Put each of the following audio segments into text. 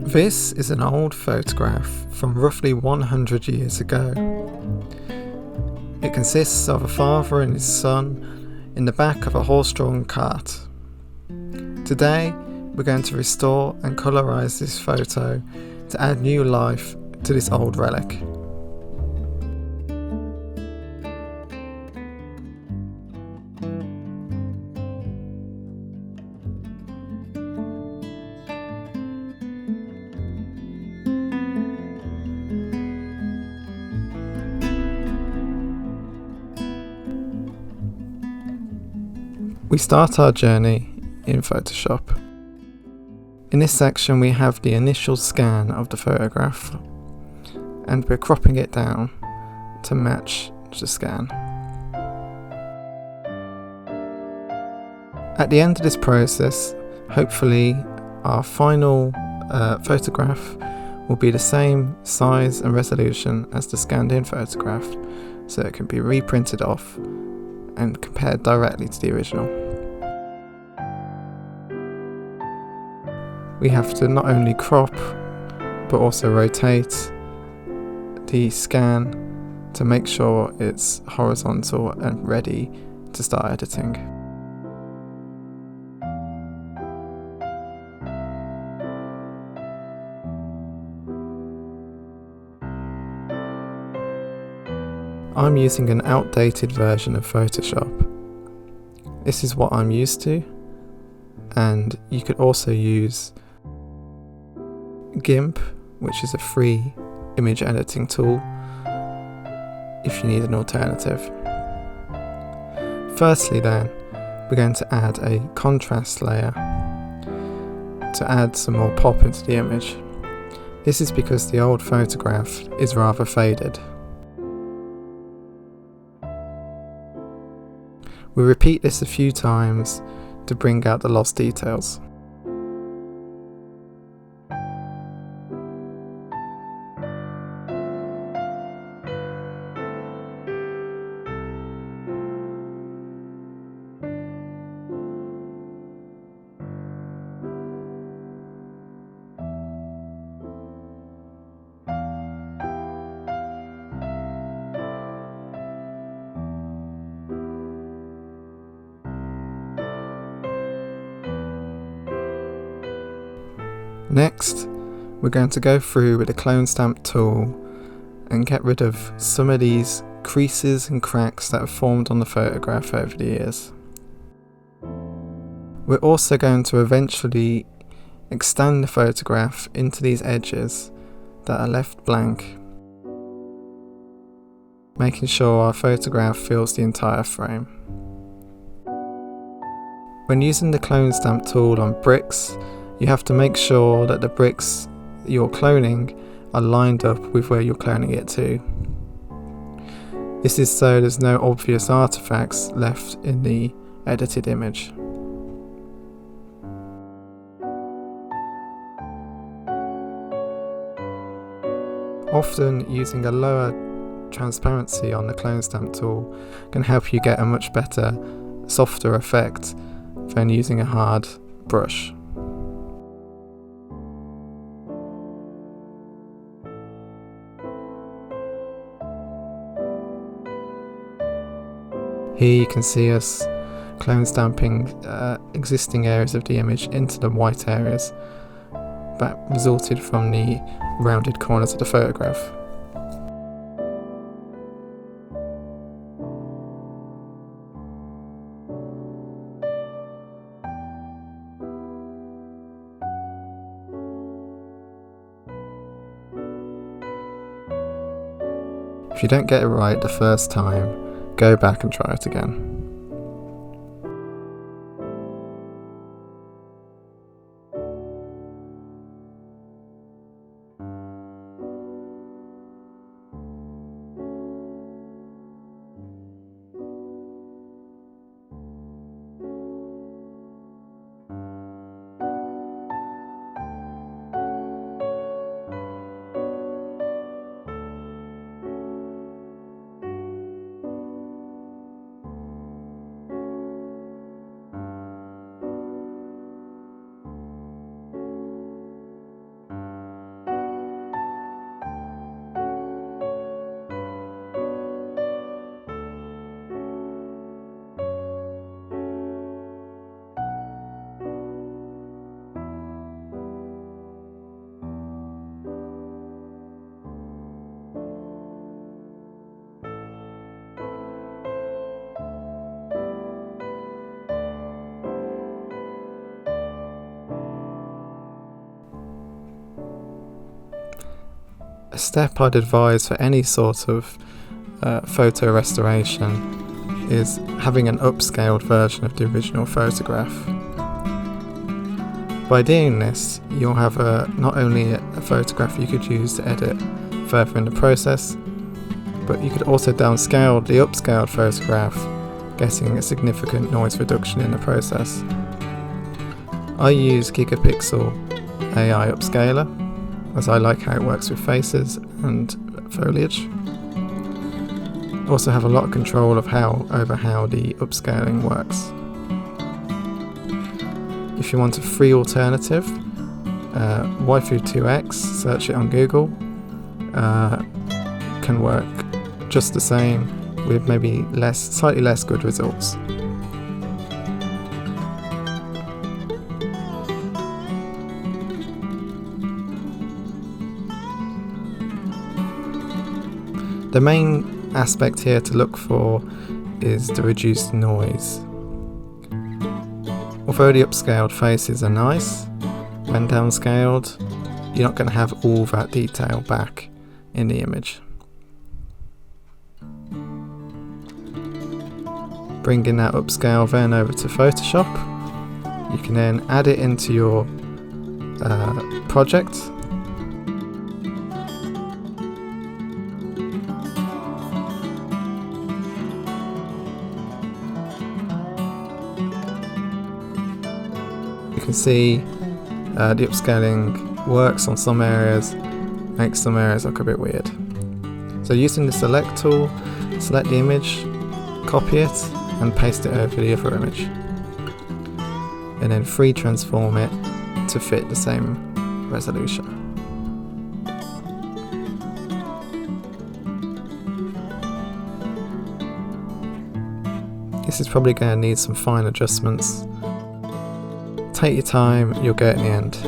This is an old photograph from roughly 100 years ago. It consists of a father and his son in the back of a horse-drawn cart. Today, we're going to restore and colorize this photo to add new life to this old relic. We start our journey in Photoshop. In this section we have the initial scan of the photograph and we're cropping it down to match the scan. At the end of this process, hopefully our final photograph will be the same size and resolution as the scanned in photograph, so it can be reprinted off and compared directly to the original. We have to not only crop but also rotate the scan to make sure it's horizontal and ready to start editing. I'm using an outdated version of Photoshop. This is what I'm used to, and you could also use GIMP, which is a free image editing tool, if you need an alternative. Firstly then, we're going to add a contrast layer to add some more pop into the image. This is because the old photograph is rather faded. We repeat this a few times to bring out the lost details. Next, we're going to go through with the clone stamp tool and get rid of some of these creases and cracks that have formed on the photograph over the years. We're also going to eventually extend the photograph into these edges that are left blank, making sure our photograph fills the entire frame. When using the clone stamp tool on bricks, you have to make sure that the bricks you're cloning are lined up with where you're cloning it to. This is so there's no obvious artifacts left in the edited image. Often using a lower transparency on the clone stamp tool can help you get a much better, softer effect than using a hard brush. Here you can see us clone stamping existing areas of the image into the white areas that resulted from the rounded corners of the photograph. If you don't get it right the first time, go back and try it again. a step I'd advise for any sort of photo restoration is having an upscaled version of the original photograph. By doing this, you'll have not only a photograph you could use to edit further in the process, but you could also downscale the upscaled photograph, getting a significant noise reduction in the process. I use Gigapixel AI Upscaler, as I like how it works with faces and foliage. Also have a lot of control of over how the upscaling works. If you want a free alternative, Waifu 2X, search it on Google, can work just the same with maybe slightly less good results. The main aspect here to look for is the reduced noise. Although the upscaled faces are nice, when downscaled, you're not going to have all that detail back in the image. Bringing that upscale then over to Photoshop, you can then add it into your project. You can see the upscaling works on some areas, makes some areas look a bit weird. So using the select tool, select the image, copy it and paste it over the other image, and then free transform it to fit the same resolution. This is probably going to need some fine adjustments. Take your time, you'll get it in the end.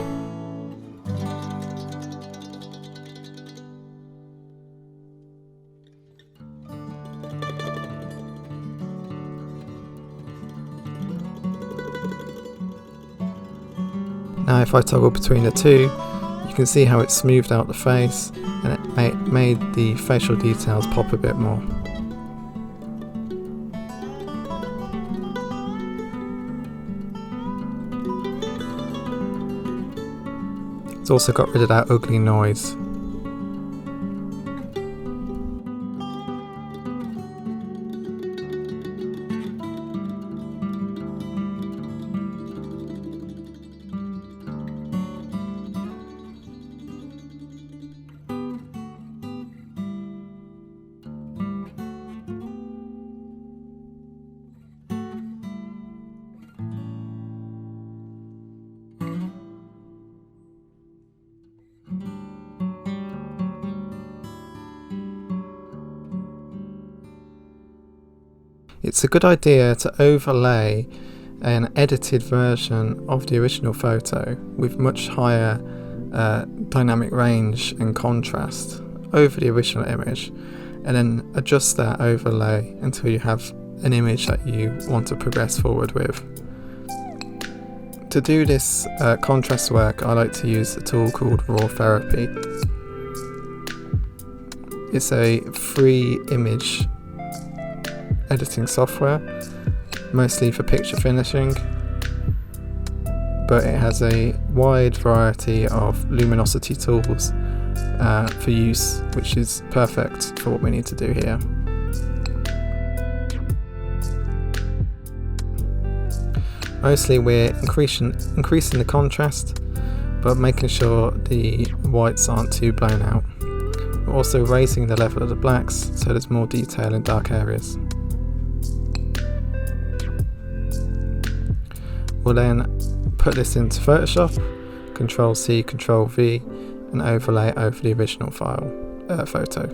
Now if I toggle between the two, you can see how it smoothed out the face and it made the facial details pop a bit more. It's also got rid of that ugly noise. It's a good idea to overlay an edited version of the original photo with much higher dynamic range and contrast over the original image, and then adjust that overlay until you have an image that you want to progress forward with. To do this contrast work, I like to use a tool called Raw Therapy. It's a free image editing software, mostly for picture finishing, but it has a wide variety of luminosity tools for use, which is perfect for what we need to do here. Mostly we're increasing the contrast, but making sure the whites aren't too blown out. We're also raising the level of the blacks so there's more detail in dark areas. We'll then put this into Photoshop, Ctrl C, Ctrl V, and overlay it over the original photo.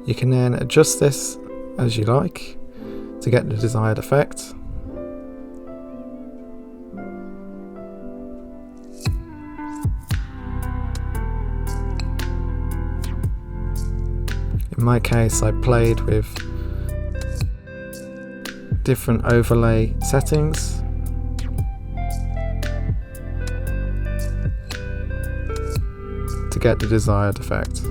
You can then adjust this as you like to get the desired effect. In my case, I played with different overlay settings. To get the desired effect.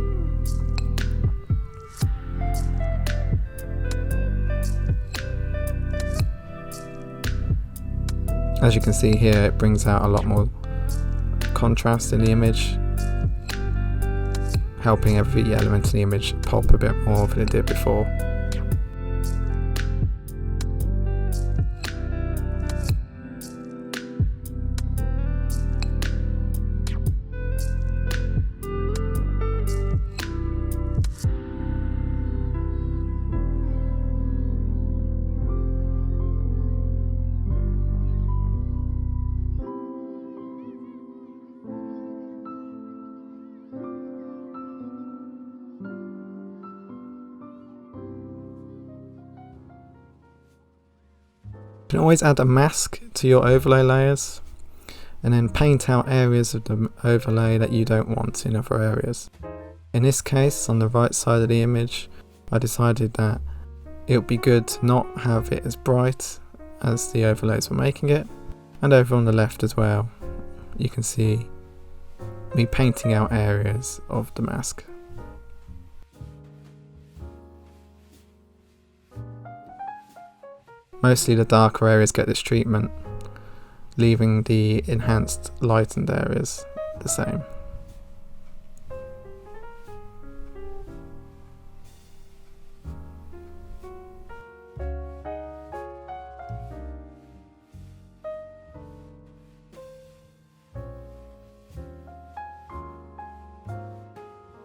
As you can see here, it brings out a lot more contrast in the image, helping every element in the image pop a bit more than it did before. You can always add a mask to your overlay layers and then paint out areas of the overlay that you don't want in other areas. In this case, on the right side of the image, I decided that it would be good to not have it as bright as the overlays were making it, and over on the left as well, you can see me painting out areas of the mask. Mostly the darker areas get this treatment, leaving the enhanced lightened areas the same.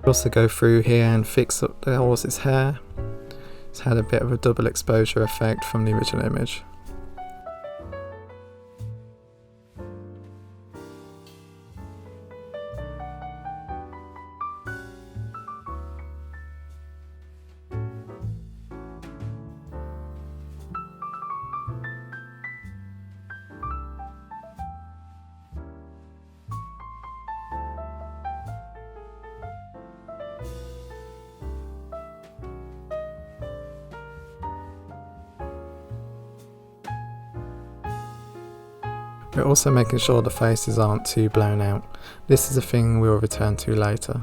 Also go through here and fix up the horse's hair. It's had a bit of a double exposure effect from the original image. We're also making sure the faces aren't too blown out. This is a thing we'll return to later.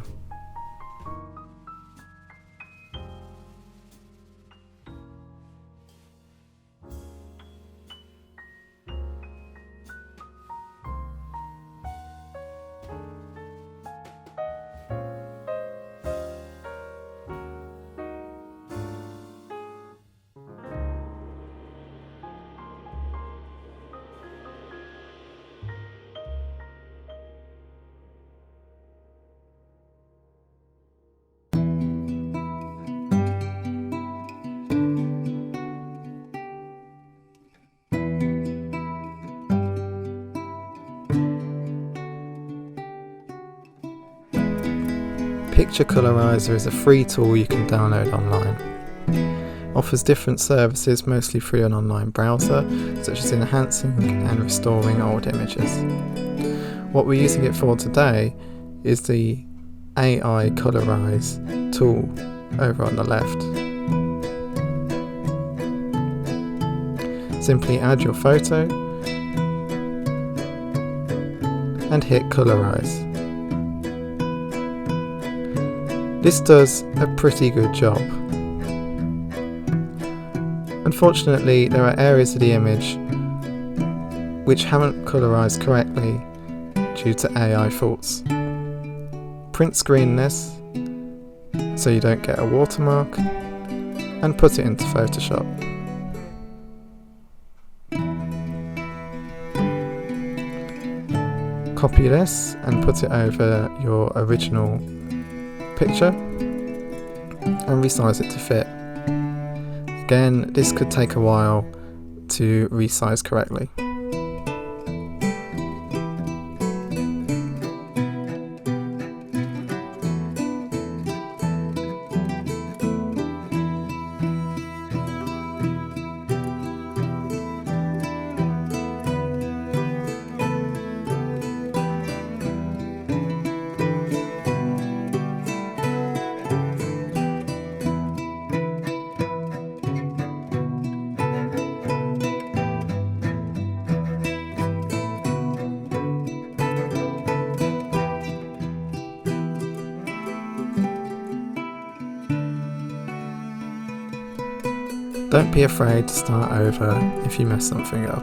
Picture Colorizer is a free tool you can download online. Offers different services, mostly through an online browser, such as enhancing and restoring old images. What we're using it for today is the AI Colorize tool over on the left. Simply add your photo and hit Colorize. This does a pretty good job. Unfortunately, there are areas of the image which haven't colorized correctly due to AI faults. Print screen this so you don't get a watermark and put it into Photoshop. Copy this and put it over your original picture and resize it to fit. Again, this could take a while to resize correctly. Don't be afraid to start over if you mess something up.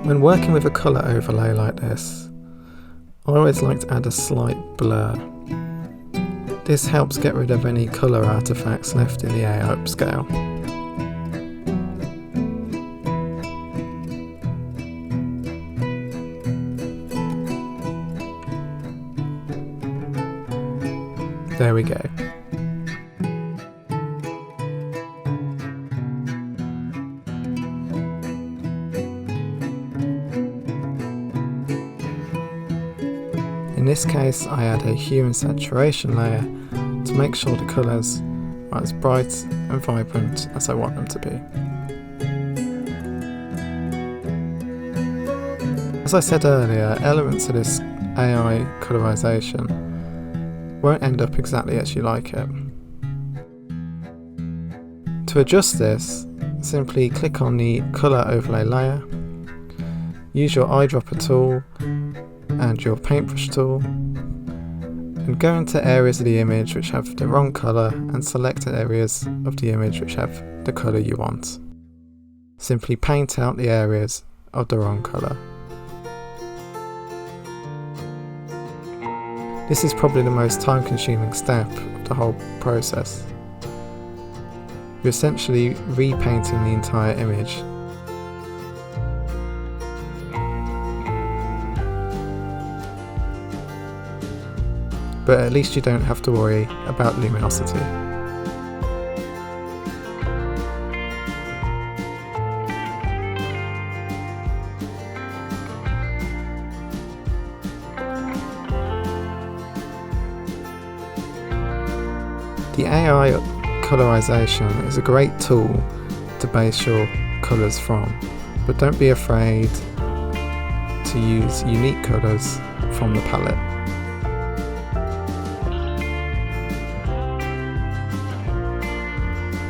When working with a colour overlay like this, I always like to add a slight blur. This helps get rid of any colour artefacts left in the AI upscale. There we go. In this case, I add a hue and saturation layer to make sure the colours are as bright and vibrant as I want them to be. As I said earlier, elements of this AI colorization won't end up exactly as you like it. To adjust this, simply click on the colour overlay layer, use your eyedropper tool and your paintbrush tool, and go into areas of the image which have the wrong colour and select areas of the image which have the colour you want. Simply paint out the areas of the wrong colour. This is probably the most time-consuming step of the whole process. You're essentially repainting the entire image. But at least you don't have to worry about luminosity. The AI colorization is a great tool to base your colours from, but don't be afraid to use unique colours from the palette.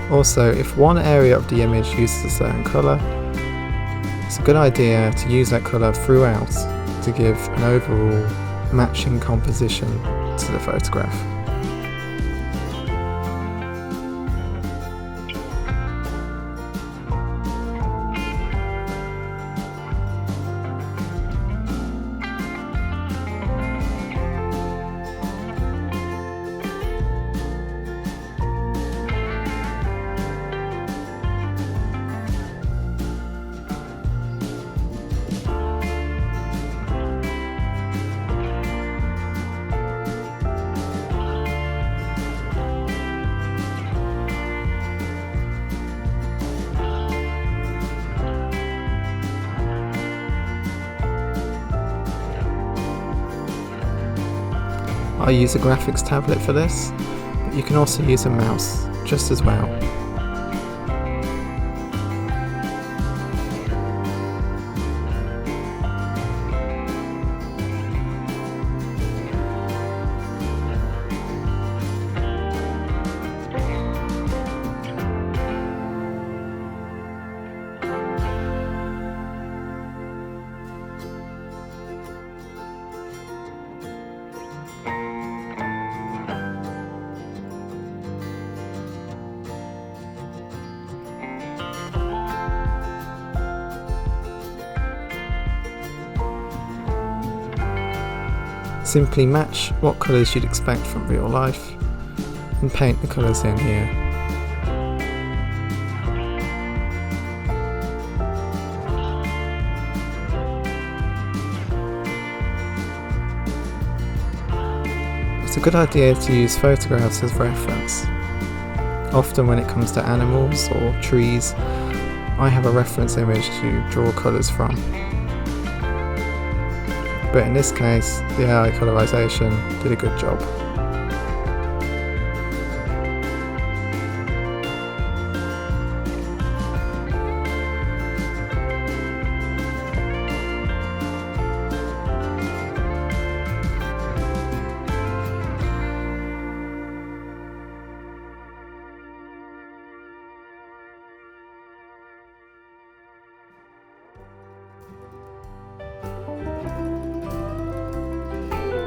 Also, if one area of the image uses a certain colour, it's a good idea to use that colour throughout to give an overall matching composition to the photograph. I use a graphics tablet for this, but you can also use a mouse just as well. Simply match what colours you'd expect from real life and paint the colours in here. It's a good idea to use photographs as reference. Often when it comes to animals or trees, I have a reference image to draw colours from. But in this case, the AI colorization did a good job.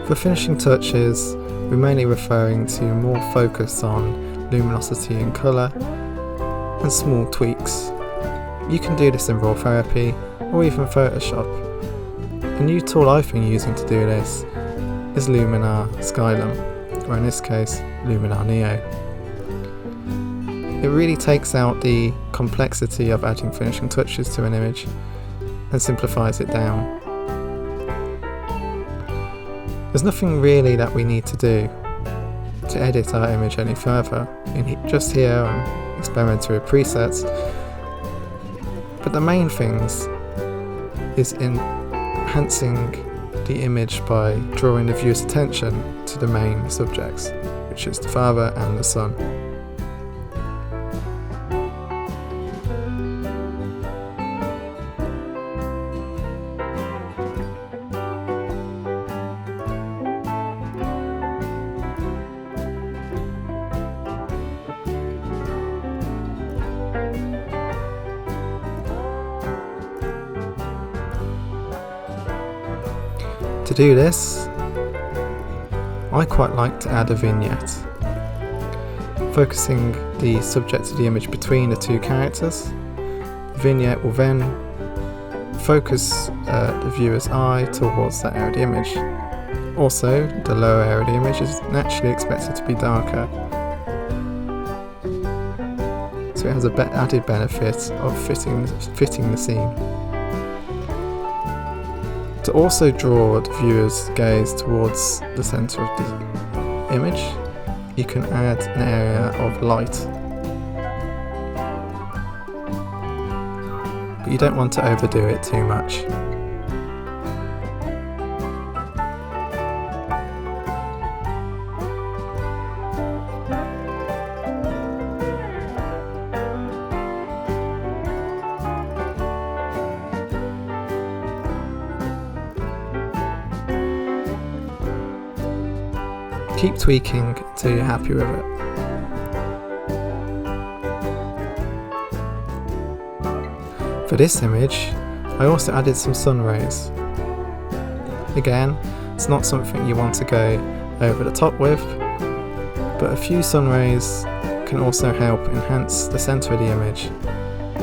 For finishing touches, we're mainly referring to more focus on luminosity and colour and small tweaks. You can do this in Raw Therapy or even Photoshop. A new tool I've been using to do this is Luminar Skylum, or in this case, Luminar Neo. It really takes out the complexity of adding finishing touches to an image and simplifies it down. There's nothing really that we need to do to edit our image any further. Just here I'm experimenting with presets, but the main things is enhancing the image by drawing the viewer's attention to the main subjects, which is the father and the son. To do this, I quite like to add a vignette, focusing the subject of the image between the two characters. The vignette will then focus the viewer's eye towards that area of the image. Also, the lower area of the image is naturally expected to be darker, so it has an added benefit of fitting the scene. To also draw the viewer's gaze towards the centre of the image, you can add an area of light. But you don't want to overdo it too much. Keep tweaking until you're happy with it. For this image, I also added some sun rays. Again, it's not something you want to go over the top with, but a few sun rays can also help enhance the centre of the image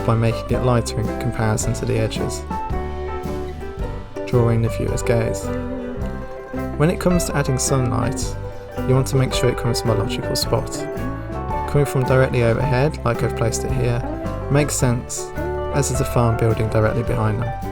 by making it lighter in comparison to the edges, drawing the viewer's gaze. When it comes to adding sunlight, you want to make sure it comes from a logical spot. Coming from directly overhead, like I've placed it here, makes sense, as is a farm building directly behind them.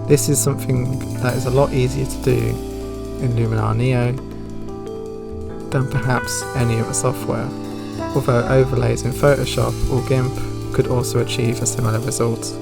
This is something that is a lot easier to do in Luminar Neo than perhaps any other software, although overlays in Photoshop or GIMP could also achieve a similar result.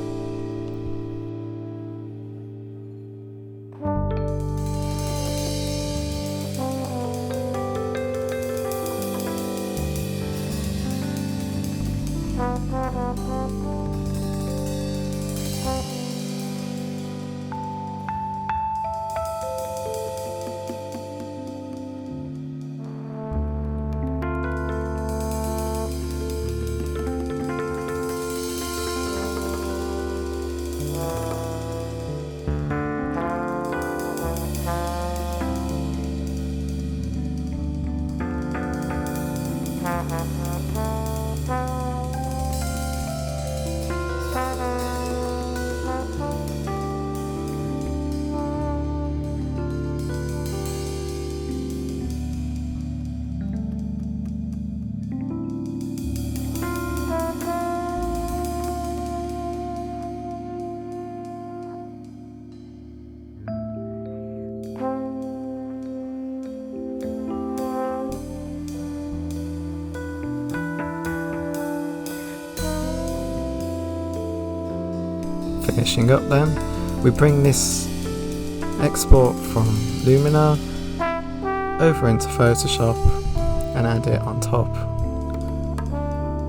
Finishing up then, we bring this export from Luminar over into Photoshop and add it on top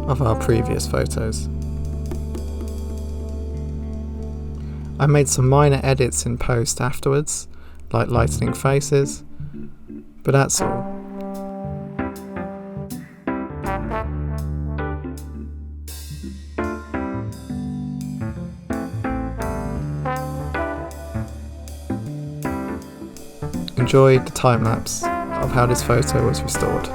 of our previous photos. I made some minor edits in post afterwards, like lightening faces, but that's all. Enjoy the time lapse of how this photo was restored.